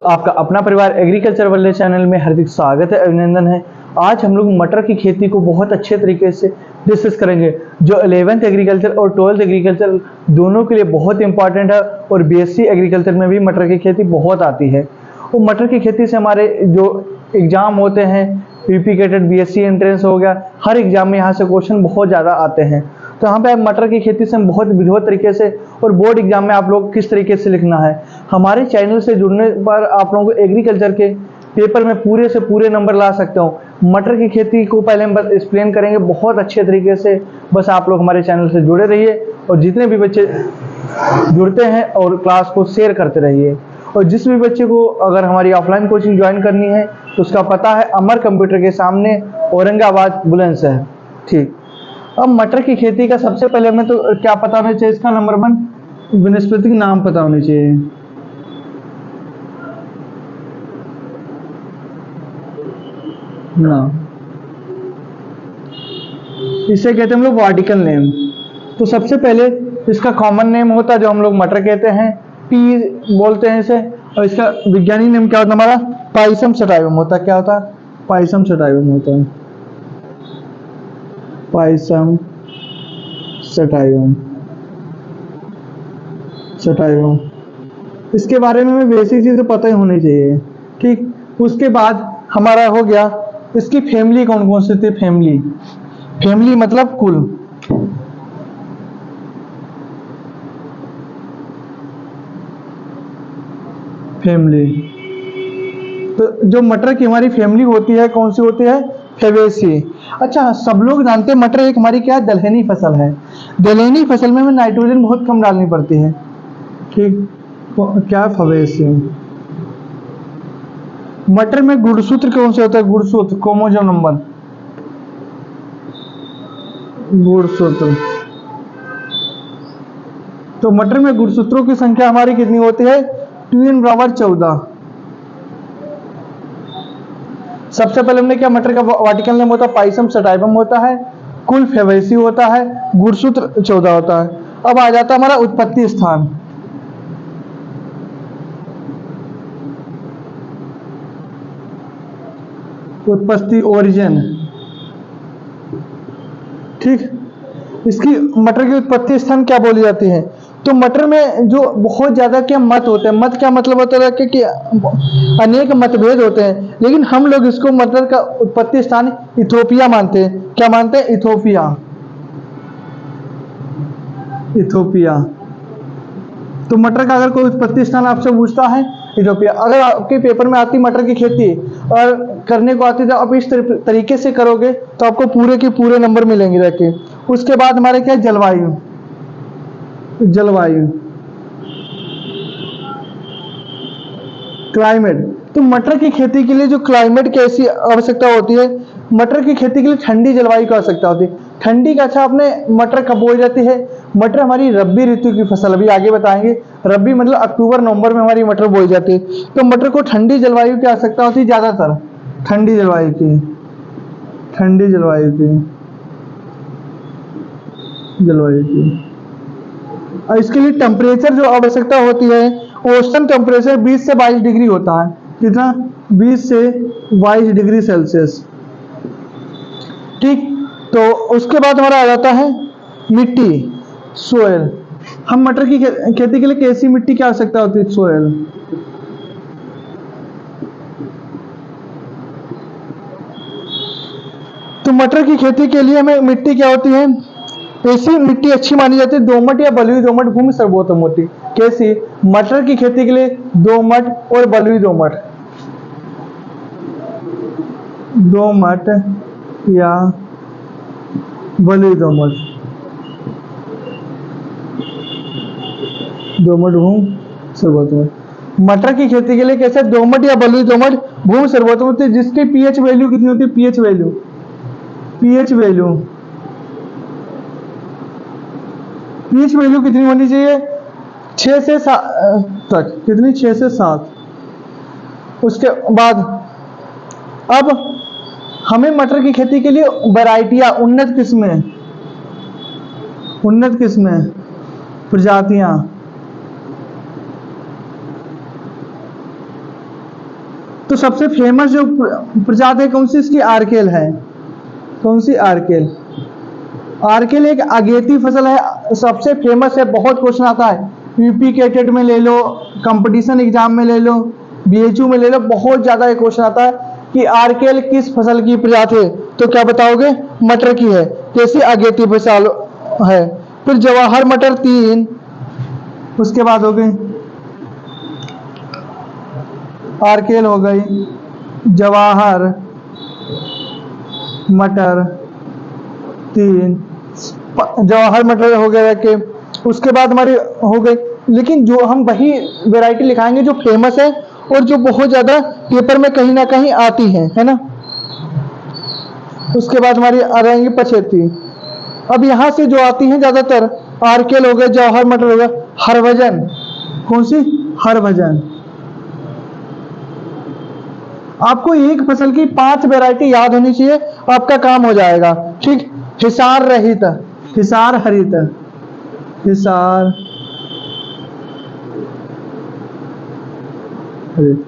आपका अपना परिवार एग्रीकल्चर वाले चैनल में हार्दिक स्वागत है, अभिनंदन है। आज हम लोग मटर की खेती को बहुत अच्छे तरीके से डिस्कस करेंगे, जो 11th एग्रीकल्चर और 12th एग्रीकल्चर दोनों के लिए बहुत इंपॉर्टेंट है। और बीएससी एग्रीकल्चर में भी मटर की खेती बहुत आती है। और मटर की खेती से हमारे जो एग्जाम होते हैं, यूपीकेटेड बीएससी एंट्रेंस हो गया, हर एग्जाम में यहाँ से क्वेश्चन बहुत ज़्यादा आते हैं। तो यहाँ पे मटर की खेती से हम बहुत विधिवत तरीके से और बोर्ड एग्जाम में आप लोग किस तरीके से लिखना है, हमारे चैनल से जुड़ने पर आप लोगों को एग्रीकल्चर के पेपर में पूरे से पूरे नंबर ला सकते हो। मटर की खेती को पहले हम एक्सप्लेन करेंगे बहुत अच्छे तरीके से। बस आप लोग हमारे चैनल से जुड़े रहिए और जितने भी बच्चे जुड़ते हैं और क्लास को शेयर करते रहिए। और जिस भी बच्चे को अगर हमारी ऑफलाइन कोचिंग ज्वाइन करनी है तो उसका पता है अमर कंप्यूटर के सामने, औरंगाबाद बुलंदशहर। ठीक, अब मटर की खेती का सबसे पहले हमें तो क्या पता होना चाहिए, इसका नंबर 1 वनस्पति नाम पता होने चाहिए। ना, इसे कहते हैं हम लोग वर्टिकल नेम। तो सबसे पहले इसका कॉमन नेम होता है जो हम लोग मटर कहते हैं, पी बोलते हैं इसे। और इसका वैज्ञानिक नेम क्या होता है हमारा, पाइसम सटाइवम होता है। क्या होता है, पाइसम सटाइवम होता है, पाइसम सटाइवम सटाइवम। इसके बारे में हमें बेसिक चीज़ तो पता ही होनी चाहिए। ठीक, उसके बाद हमारा हो गया इसकी फैमिली कौन कौन सी थी। फैमिली, फैमिली मतलब कुल। फैमिली, तो जो मटर की हमारी फैमिली होती है कौन सी होती है, फेबेसी। अच्छा, सब लोग जानते हैं मटर एक हमारी क्या है, दलहनी फसल है। दलहनी फसल में हमें नाइट्रोजन बहुत कम डालनी पड़ती है। ठीक, क्या फबेसी। मटर में गुणसूत्र कौन से होता है, गुणसूत्र क्रोमोसोम नंबर, गुणसूत्र। तो मटर में गुणसूत्रों की संख्या हमारी कितनी होती है, 2n बराबर 14। सबसे पहले हमने क्या, मटर का वर्टिकल नेम होता है पाइसम सटाइवम होता है, कुल फेबेसी होता है, गुणसूत्र 14 होता है। अब आ जाता है हमारा उत्पत्ति स्थान। उत्पत्ति, ओरिजिन। ठीक, इसकी मटर की उत्पत्ति स्थान क्या बोली जाती है। तो मटर में जो बहुत ज्यादा क्या मत होते हैं, मत क्या मतलब होता है कि अनेक मतभेद होते हैं, लेकिन हम लोग इसको मटर का उत्पत्ति स्थान इथोपिया मानते हैं। क्या मानते हैं, इथोपिया, इथोपिया। तो मटर का अगर कोई उत्पत्ति स्थान आपसे पूछता है, इथोपिया। अगर आपके पेपर में आती मटर की खेती और करने को आती तो आप इस तरीके से करोगे तो आपको पूरे के पूरे नंबर मिलेंगे रखे। उसके बाद हमारे क्या, जलवायु, जलवायु, क्लाइमेट। तो मटर की खेती के लिए जो क्लाइमेट की ऐसी आवश्यकता होती है, मटर की खेती के लिए ठंडी जलवायु की आवश्यकता होती है। ठंडी का, अच्छा आपने मटर कब बोई जाती है, मटर हमारी रब्बी ऋतु की फसल, अभी आगे बताएंगे। रब्बी मतलब अक्टूबर नवंबर में हमारी मटर बोई जाती है। तो मटर को ठंडी जलवायु की आवश्यकता होती है ज्यादातर, ठंडी जलवायु की, ठंडी जलवायु की, जलवायु की। और इसके लिए टेम्परेचर जो आवश्यकता होती है, औसतन टेम्परेचर 20 से 22 डिग्री होता है। कितना, 20 से 22 डिग्री सेल्सियस। ठीक, तो उसके बाद हमारा आ जाता है मिट्टी, सोयल। हम मटर की खेती के लिए कैसी मिट्टी की आवश्यकता होती है, सोयल। तो मटर की खेती के लिए हमें मिट्टी क्या होती है, ऐसी मिट्टी अच्छी मानी जाती है, दोमट या बलुई दोमट भूमि सर्वोत्तम होती। कैसी, मटर की खेती के लिए दोमट और बलुई दोमट, दोमट या बलुई दोमट, दोमट भूमि सर्वोत्तम। मटर की खेती के लिए कैसे, दोमट या बलुई दोमट भूमि सर्वोत्तम होती है, जिसकी पीएच वैल्यू कितनी होती है, pH value, pH value, pH value कितनी होनी चाहिए, 6 से 7 तक। कितनी, 6 से 7। उसके बाद अब हमें मटर की खेती के लिए वैरायटियां, उन्नत किस्में, उन्नत किस्में, प्रजातियां, सबसे फेमस जो प्रजाति है कौन सी इसकी, आर्केल है। कौन सी, आर्केल। आर्केल एक अगेती फसल है, सबसे फेमस है, बहुत क्वेश्चन आता है, यूपी के टेट में ले लो, कंपटीशन एग्जाम में ले लो, बीएचयू में ले लो, बहुत ज्यादा एक क्वेश्चन आता है कि आर्केल किस फसल की प्रजाति है, तो क्या बताओगे, मटर की है, कैसी अगेती फसल है। फिर जवाहर मटर 3, उसके बाद हो गई आर्केल, हो गई जवाहर मटर 3, जवाहर मटर हो गया कि उसके बाद हमारी हो गई। लेकिन जो हम वही वैरायटी लिखाएंगे जो फेमस है और जो बहुत ज्यादा पेपर में कहीं ना कहीं आती है ना। उसके बाद हमारी आ रहेंगी 75। अब यहाँ से जो आती हैं ज्यादातर, आर्केल हो गया, जवाहर मटर हो गया, हरभजन। कौन सी, हरभजन। आपको एक फसल की 5 वैरायटी याद होनी चाहिए, आपका काम हो जाएगा। ठीक, हिसार रहित, हिसार हरित, हिसार हरित,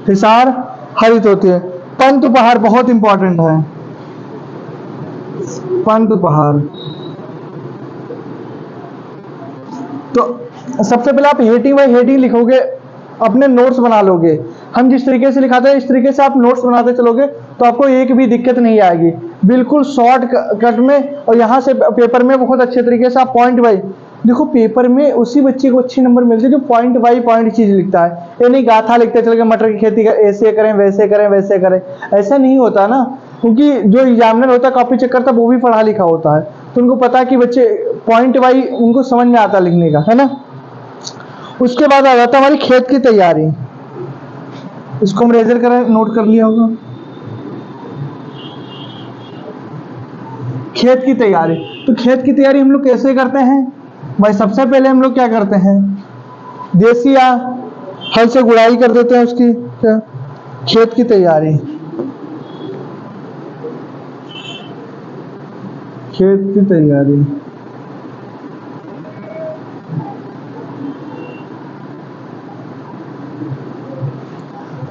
हिसार हरित होती है। पंत उपहार बहुत इंपॉर्टेंट है, पंत उपहार। तो सबसे पहले आप हेडिंग बाय हेडिंग लिखोगे, अपने नोट्स बना लोगे। हम जिस तरीके से लिखाते हैं इस तरीके से आप नोट्स बनाते चलोगे तो आपको एक भी दिक्कत नहीं आएगी, बिल्कुल शॉर्ट कट में। और यहाँ से पेपर में बहुत अच्छे तरीके से आप पॉइंट बाई, देखो पेपर में उसी बच्चे को अच्छे नंबर मिलते हैं जो पॉइंट बाई पॉइंट चीज लिखता है। ये नहीं गाथा लिखते चल के मटर की खेती ऐसे करें वैसे करें वैसे करें, ऐसा नहीं होता ना, क्योंकि जो एग्जामिनर होता है कॉपी चेक करता है वो भी पढ़ा लिखा होता है, तो उनको पता है कि बच्चे पॉइंट बाई उनको समझ में आता लिखने का, है ना। उसके बाद आ जाता है हमारी खेत की तैयारी, इसको हम रेजर करें, नोट कर लिया होगा। खेत की तैयारी, तो खेत की तैयारी हम लोग कैसे करते हैं भाई, सबसे पहले हम लोग क्या करते हैं, देसी या हल से गुड़ाई कर देते हैं उसकी। क्या, खेत की तैयारी, खेत की तैयारी।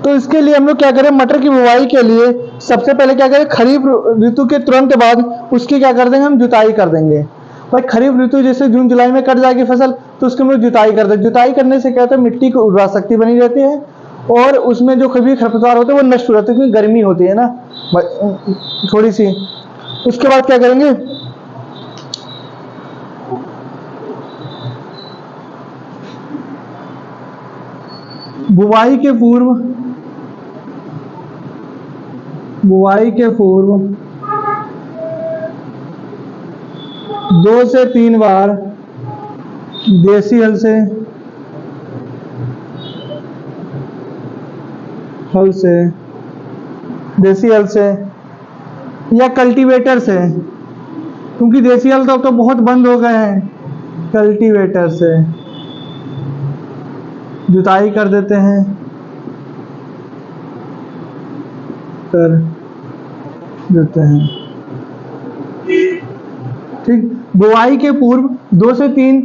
तो इसके लिए हम लोग क्या करें, मटर की बुवाई के लिए सबसे पहले क्या करें, खरीफ ऋतु के तुरंत बाद उसकी क्या कर देंगे, हम जुताई कर देंगे। भाई खरीफ ऋतु जैसे जून जुलाई में कट जाएगी फसल, तो उसके हम लोग जुताई कर देंगे। जुताई करने से क्या होता है, मिट्टी की उर्वरा शक्ति बनी रहती है और उसमें जो कभी खरपतवार होते हैं वो नष्ट हो जाते हैं, क्योंकि गर्मी होती है ना थोड़ी सी। उसके बाद क्या करेंगे, बुवाई के पूर्व, बुवाई के पूर्व 2 से 3 बार देसी हल से, देसी हल से या कल्टीवेटर से, क्योंकि देसी हल तो बहुत बंद हो गए हैं, कल्टीवेटर से जुताई कर देते हैं, कर देते हैं। ठीक, बुआई के पूर्व 2 से 3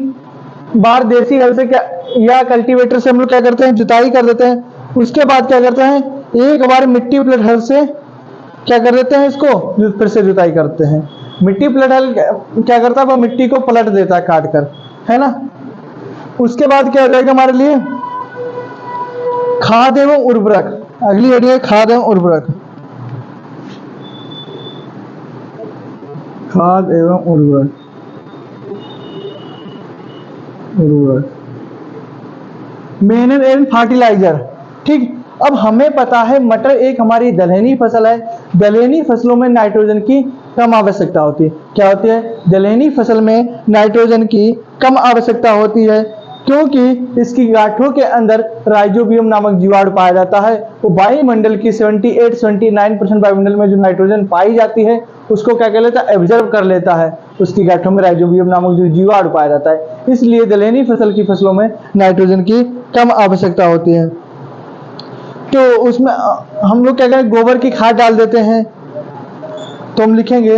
बार देसी हल से क्या या कल्टीवेटर से हम लोग क्या करते हैं, जुताई कर देते हैं। उसके बाद क्या करते हैं, एक बार मिट्टी प्लेट हल से क्या कर देते हैं, इसको फिर से जुताई करते हैं। मिट्टी प्लेट हल क्या करता है, वो मिट्टी को पलट देता है काट कर, है ना। उसके बाद क्या हो जाएगा हमारे लिए, खाद एवं उर्वरक। अगली हेडिंग है खाद एवं उर्वरक, खाद एवं उर्वरक, मेनर एंड फर्टिलाइजर। ठीक, अब हमें पता है मटर एक हमारी दलहनी फसल है, दलहनी फसलों में नाइट्रोजन की कम आवश्यकता होती है। क्या होती है, दलहनी फसल में नाइट्रोजन की कम आवश्यकता होती है, क्योंकि इसकी गांठों के अंदर राइजोबियम नामक जीवाणु पाया जाता है। वो वायुमंडल की 78-79% वायुमंडल में जो नाइट्रोजन पाई जाती है उसको क्या कर लेता है, एब्जॉर्ब कर लेता है। उसकी गांठों में राइजोबियम नामक जो जीवाणु पाया जाता है, इसलिए दलहनी फसल की फसलों में नाइट्रोजन की कम आवश्यकता होती है। तो उसमें हम लोग क्या करें, गोबर की खाद डाल देते हैं। तो हम लिखेंगे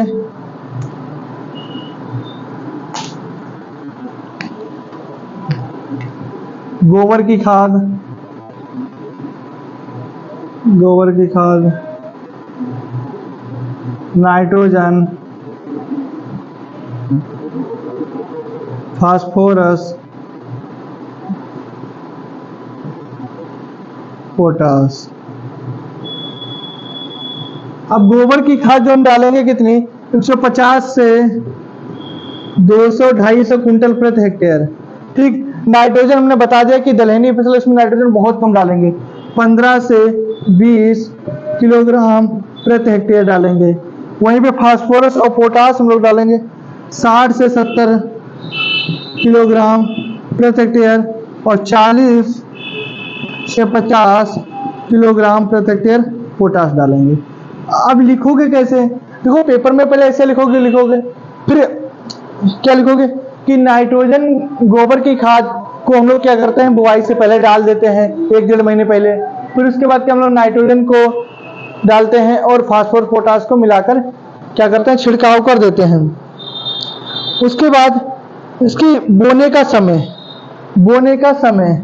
गोबर की खाद, गोबर की खाद, नाइट्रोजन, फास्फोरस, पोटास। अब गोबर की खाद जो हम डालेंगे कितनी, 150 से 200-250 कुंटल प्रति हेक्टेयर। ठीक। नाइट्रोजन हमने बता दिया कि दलहनी फसल इसमें नाइट्रोजन बहुत कम डालेंगे, 15 से 20 किलोग्राम प्रति हेक्टेयर डालेंगे। वहीं पे फास्फोरस और पोटास हम लोग डालेंगे 60 से 70 किलोग्राम प्रति हेक्टेयर और 40 से 50 किलोग्राम प्रति हेक्टेयर पोटास डालेंगे। अब लिखोगे कैसे, देखो पेपर में पहले ऐसे लिखोगे, फिर क्या लिखोगे कि नाइट्रोजन गोबर की खाद को हम लोग क्या करते हैं, बुआई से पहले डाल देते हैं 1-1.5 महीने पहले। फिर उसके बाद क्या हम लोग नाइट्रोजन को डालते हैं और फास्फोरस पोटास को मिलाकर क्या करते हैं, छिड़काव कर देते हैं। उसके बाद इसकी बोने का समय,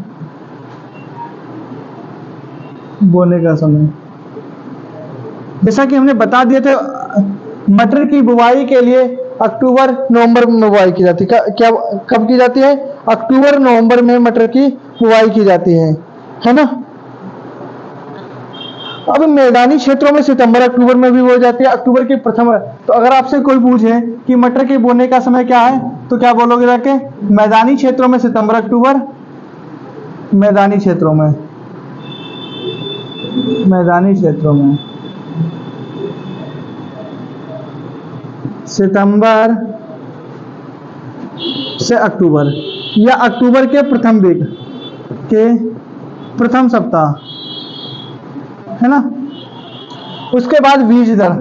जैसा कि हमने बता दिए थे, मटर की बुवाई के लिए अक्टूबर नवंबर में बुवाई की जाती है। क्या कब की जाती है, अक्टूबर नवंबर में मटर की बुवाई की जाती है ना। अब मैदानी क्षेत्रों में सितंबर अक्टूबर में भी हो जाती है, अक्टूबर की प्रथम। तो अगर आपसे कोई पूछे कि मटर के बोने का समय क्या है, तो क्या बोलोगे जाके, मैदानी क्षेत्रों में सितंबर अक्टूबर, मैदानी क्षेत्रों में सितंबर से अक्टूबर या अक्टूबर के प्रथम वीक के प्रथम सप्ताह, है ना। उसके बाद बीज दर,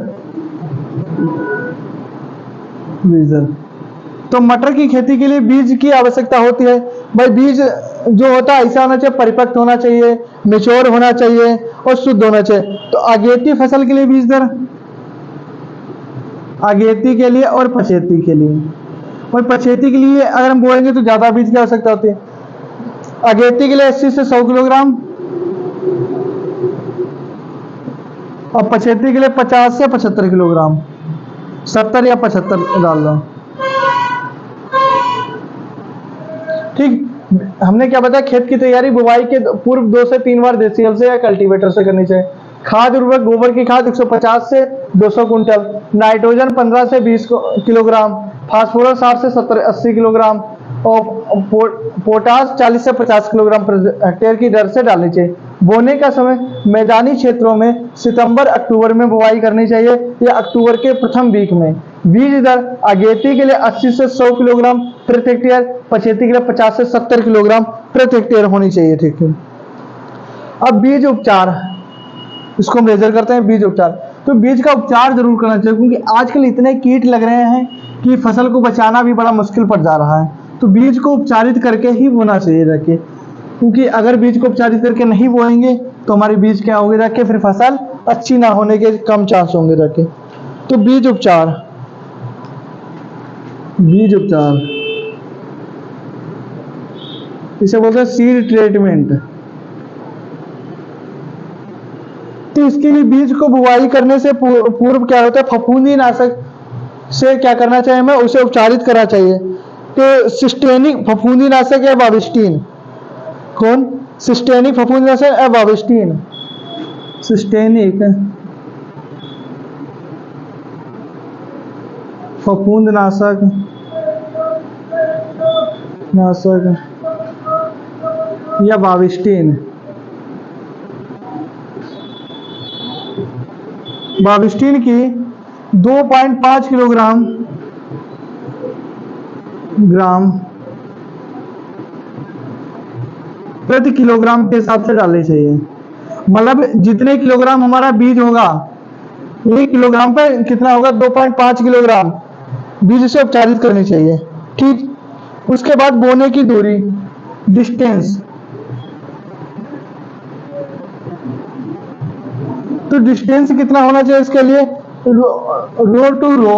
तो मटर की खेती के लिए बीज की आवश्यकता होती है। भाई बीज जो होता है ऐसा होना चाहिए, परिपक्व होना चाहिए, मैच्योर होना चाहिए और शुद्ध होना चाहिए। तो अगेती फसल के लिए बीज दर, अगेती के लिए और पछेती के लिए, और पछेती के लिए अगर हम बोएंगे तो ज्यादा बीज की आवश्यकता होती है। अगेती के लिए 80 से 100 किलोग्राम और पछेती के लिए 50 से 75 किलोग्राम, 70 या 75 डाल दो। ठीक। हमने क्या बताया, खेत की तैयारी बुवाई के पूर्व 2 से 3 बार देसी हल से या कल्टीवेटर से करनी चाहिए। खाद उर्वरक, गोबर की खाद 150 से 200 कुंटल, नाइट्रोजन 15 से 20 किलोग्राम, फास्फोरस 60 से 70-80 किलोग्राम और पोटास 40 से 50 किलोग्राम प्रति हेक्टेयर की दर से डालनी चाहिए। बोने का समय मैदानी क्षेत्रों में सितंबर अक्टूबर में बुवाई करनी चाहिए या अक्टूबर के प्रथम वीक में। बीज दर अगेती के लिए 80 से 100 किलोग्राम प्रति हेक्टेयर, पछेती के लिए 50 से 70 किलोग्राम प्रति हेक्टेयर होनी चाहिए। ठीक है। अब बीज उपचार, इसको मेजर करते हैं बीज उपचार। तो बीज का उपचार जरूर करना चाहिए, क्योंकि आजकल इतने कीट लग रहे हैं कि फसल को बचाना भी बड़ा मुश्किल पड़ जा रहा है। तो बीज को उपचारित करके ही बोना चाहिए रखे, क्योंकि अगर बीज को उपचारित करके नहीं बोएंगे तो हमारी बीज क्या होगी रखे, फिर फसल अच्छी ना होने के कम चांस होंगे रखे। तो बीज उपचार, इसे बोलते हैं सीड ट्रीटमेंट। तो इसके लिए बीज को बुवाई करने से पूर्व क्या होता है, फफूंदी नाशक से क्या करना चाहिए, हमें उसे उपचारित करना चाहिए। तो सिस्टेनिक फफूंदी नाशक या वाविस्टीन, कौन, सिस्टेनिक फफूंदी नाशक या वाविस्टीन, सिस्टेनिक फफूंद नाशक या वाविस्टीन। वाविस्टीन की 2.5 किलोग्राम प्रति किलोग्राम के हिसाब से डालनी चाहिए। मतलब जितने किलोग्राम हमारा बीज होगा, 1 किलोग्राम पर कितना होगा, 2.5 किलोग्राम बीज से उपचारित करनी चाहिए। ठीक। उसके बाद बोने की दूरी, डिस्टेंस। तो डिस्टेंस कितना होना चाहिए इसके लिए, row to row,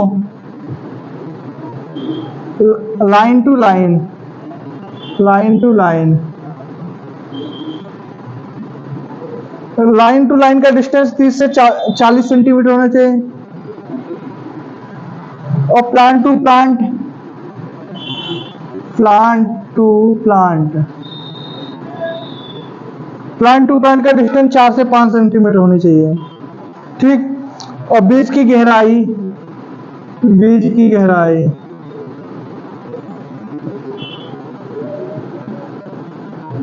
line to line, line to line का डिस्टेंस 30 से 40 सेंटीमीटर होना चाहिए। और plant to plant, plant to plant, plant to plant का डिस्टेंस 4 से 5 सेंटीमीटर होनी चाहिए। ठीक। और बीज की गहराई, बीज की गहराई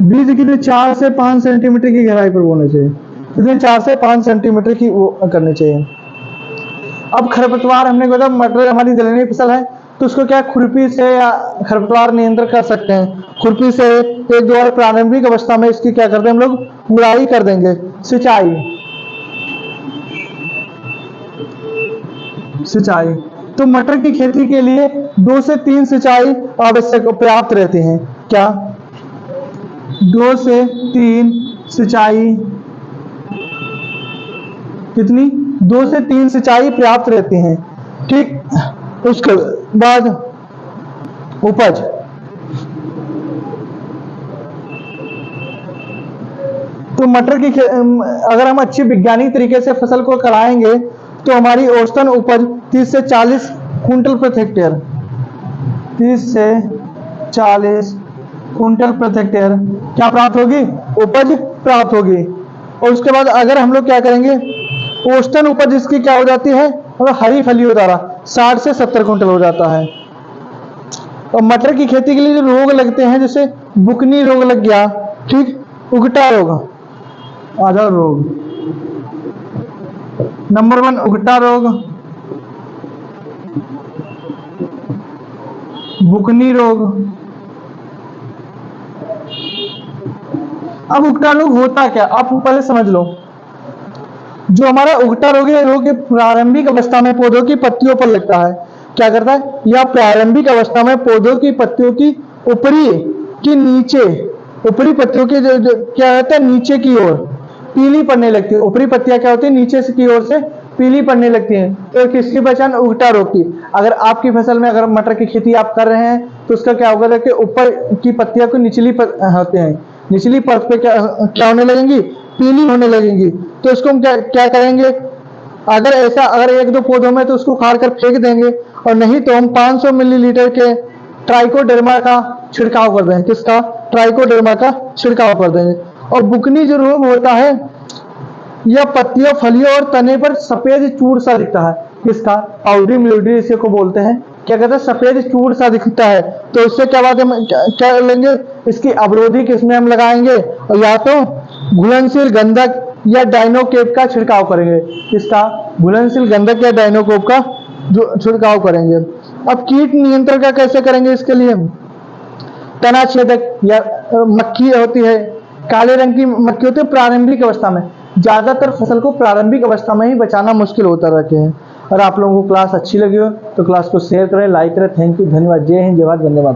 बीज के लिए 4 से 5 सेंटीमीटर की गहराई पर होने चाहिए। इसलिए 4 से 5 सेंटीमीटर की वो करनी चाहिए। अब खरपतवार हमने कहा मटर हमारी दलहनी फसल है तो उसको क्या खुरपी से या खरपतवार नियंत्रण कर सकते हैं। खुरपी से एक दो बार प्रारंभिक अवस्था में इसकी क्या करते हैं हम लोग, गुड़ाई कर देंगे। सिंचाई, सिंचाई तो मटर की खेती के लिए 2 से 3 सिंचाई आवश्यक पर्याप्त रहती हैं। क्या 2 से 3 सिंचाई, कितनी 2 से 3 सिंचाई पर्याप्त रहती हैं। ठीक। उसके बाद उपज, तो मटर की अगर हम अच्छी वैज्ञानिक तरीके से फसल को कराएंगे तो हमारी औसतन उपज 30 से 40 कुंटल प्रति हेक्टेयर, 30 से 40 कुंटल प्रति हेक्टेयर क्या प्राप्त होगी, उपज प्राप्त होगी। और उसके बाद अगर हम लोग क्या करेंगे, औसतन उपज इसकी क्या हो जाती है, मतलब हरी फलियों द्वारा 60 से 70 कुंटल हो जाता है। और मटर की खेती के लिए जो रोग लगते हैं, जैसे बुकनी रोग लग गया, ठीक, उगटा रोग, आधा रोग, नंबर 1 उगटा रोग, बुकनी रोग। अब उगटा रोग होता क्या, आप पहले समझ लो। जो हमारा उगटा रोग है, रोग प्रारंभिक अवस्था में पौधों की पत्तियों पर लगता है। क्या करता है, या प्रारंभिक अवस्था में पौधों की पत्तियों की ऊपरी की नीचे, ऊपरी पत्तियों की क्या होता है, नीचे की ओर पीली पड़ने लगती है। ऊपरी पत्तियां क्या होती है, नीचे की ओर से पीली पड़ने लगती हैं। तो किसकी पहचान, उगटा रोग की। अगर आपकी फसल में अगर मटर की खेती आप कर रहे हैं तो उसका क्या होगा कि ऊपर की पत्तियां को निचली होते हैं, निचली परत पे क्या होने लगेंगी, पीली होने लगेंगी। तो इसको हम क्या करेंगे, अगर ऐसा अगर 1-2 पौधों में तो उसको उखाड़ कर फेंक देंगे, और नहीं तो हम 500 मिलीलीटर के ट्राइकोडर्मा का छिड़काव कर देंगे। किसका, ट्राइकोडर्मा का छिड़काव कर देंगे। और बुकनी जो रोग होता है, यह पत्तियों, फलियों और तने पर सफेद चूड़ सा दिखता है। किसका, पाउडरी मिल्ड्यू इसे को बोलते हैं। क्या कहते हैं, सफेद चूड़ सा दिखता है। तो इससे क्या बात है, क्या लेंगे, इसकी अवरोधी किसमें हम लगाएंगे, और या तो घुलनशील गंधक या डाइनोकेप का छिड़काव करेंगे। किसका, घुलनशील गंधक या डाइनोकेप का जो छिड़काव करेंगे। अब कीट नियंत्रण का कैसे करेंगे, इसके लिए तना छेदक या मक्खी होती है, काले रंग की मक्खी होती है प्रारंभिक अवस्था में। ज्यादातर फसल को प्रारंभिक अवस्था में ही बचाना मुश्किल होता रहते हैं। और आप लोगों को क्लास अच्छी लगी हो तो क्लास को शेयर करें, लाइक करें। थैंक यू, धन्यवाद। जय हिंद, जय भारत, वंदे मातरम।